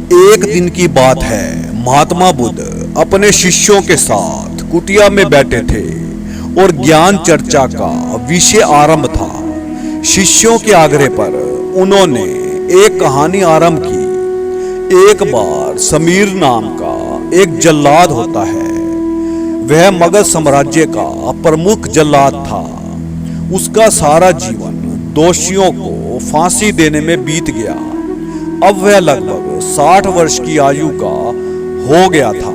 एक दिन की बात है। महात्मा बुद्ध अपने शिष्यों के साथ कुटिया में बैठे थे और ज्ञान चर्चा का विषय आरंभ था। शिष्यों के आग्रह पर उन्होंने एक कहानी आरंभ की। एक बार समीर नाम का एक जल्लाद होता है। वह मगध साम्राज्य का प्रमुख जल्लाद था। उसका सारा जीवन दोषियों को फांसी देने में बीत गया। अब वह लगभग 60 वर्ष की आयु का हो गया था।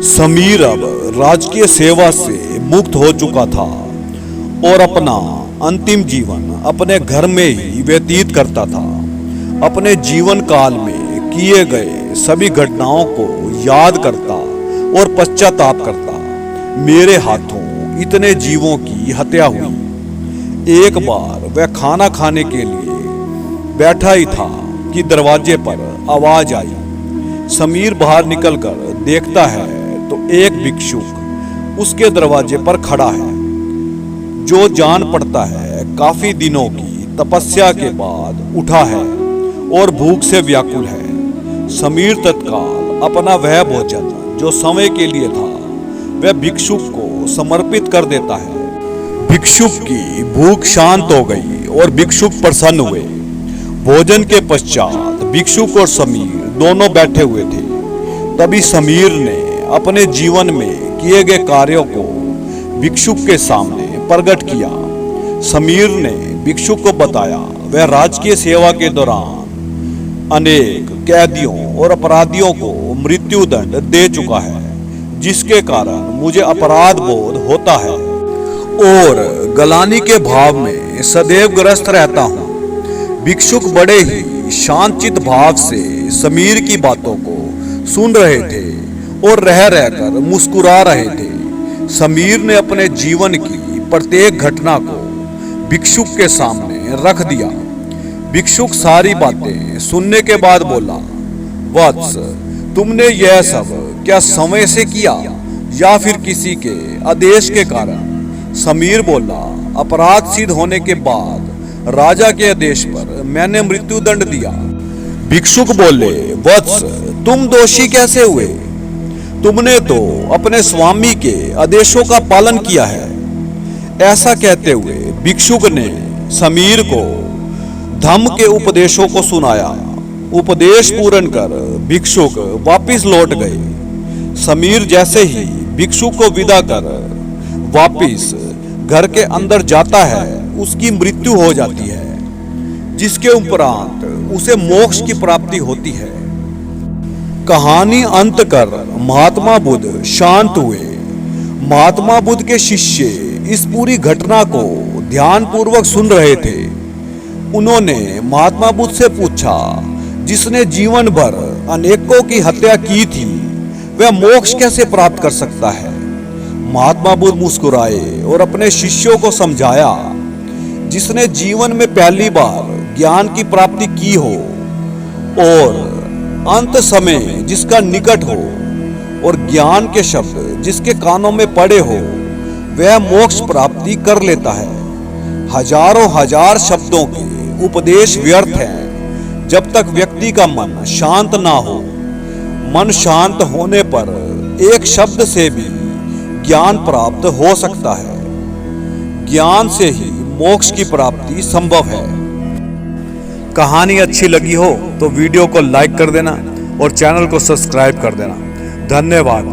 समीर अब राजकीय सेवा से मुक्त हो चुका था और अपना अंतिम जीवन अपने घर में ही व्यतीत करता था। अपने जीवन काल में किए गए सभी घटनाओं को याद करता और पश्चाताप करता। मेरे हाथों इतने जीवों की हत्या हुई। एक बार वह खाना खाने के लिए बैठा ही था कि दरवाजे पर आवाज आई। समीर बाहर निकलकर देखता है तो एक भिक्षुक उसके दरवाजे पर खड़ा है, जो जान पड़ता है काफी दिनों की तपस्या के बाद उठा है और भूख से व्याकुल है। समीर तत्काल अपना वह भोजन जो समय के लिए था वह भिक्षुक को समर्पित कर देता है। भिक्षुक की भूख शांत हो गई और भिक्षुक प्रसन्न हुए। भोजन के पश्चात भिक्षुक और समीर दोनों बैठे हुए थे। तभी समीर ने अपने जीवन में किए गए कार्यों को भिक्षुक के सामने प्रकट किया। समीर ने भिक्षुक को बताया वह राजकीय सेवा के दौरान अनेक कैदियों और अपराधियों को मृत्यु दंड दे चुका है, जिसके कारण मुझे अपराध बोध होता है और गलानी के भाव में सदैव ग्रस्त रहता हूँ। भिक्षुक बड़े ही शांतचित्त भाव से समीर की बातों को सुन रहे थे और रह रहकर मुस्कुरा रहे थे। समीर ने अपने जीवन की प्रत्येक घटना को भिक्षुक के सामने रख दिया। भिक्षुक सारी बातें सुनने के बाद बोला, वत्स, तुमने यह सब क्या समय से किया या फिर किसी के आदेश के कारण? समीर बोला, अपराध सिद्ध होने के बाद राजा के आदेश पर मैंने मृत्यु दंड दिया। भिक्षुक बोले, वत्स, तुम दोषी कैसे हुए? तुमने तो अपने स्वामी के आदेशों का पालन किया है। ऐसा कहते हुए भिक्षुक ने समीर को धम्म के उपदेशों को सुनाया। उपदेश पूर्ण कर भिक्षुक वापिस लौट गए। समीर जैसे ही भिक्षुक को विदा कर वापिस घर के अंदर जाता है, उसकी मृत्यु हो जाती है, जिसके उपरांत उसे मोक्ष की प्राप्ति होती है। कहानी अंत कर महात्मा बुद्ध शांत हुए। महात्मा बुद्ध के शिष्य इस पूरी घटना को ध्यानपूर्वक सुन रहे थे। उन्होंने महात्मा बुद्ध से पूछा, जिसने जीवन भर अनेकों की हत्या की थी वह मोक्ष कैसे प्राप्त कर सकता है? महात्मा बुद्ध मुस्कुराए और अपने शिष्यों को समझाया, जिसने जीवन में पहली बार ज्ञान की प्राप्ति की हो और अंत समय जिसका निकट हो और ज्ञान के शब्द जिसके कानों में पड़े हो, वह मोक्ष प्राप्ति कर लेता है। हजारों हजार शब्दों के उपदेश व्यर्थ हैं जब तक व्यक्ति का मन शांत ना हो। मन शांत होने पर एक शब्द से भी ज्ञान प्राप्त हो सकता है। ज्ञान से ही मोक्ष की प्राप्ति संभव है। कहानी अच्छी लगी हो तो वीडियो को लाइक कर देना और चैनल को सब्सक्राइब कर देना। धन्यवाद।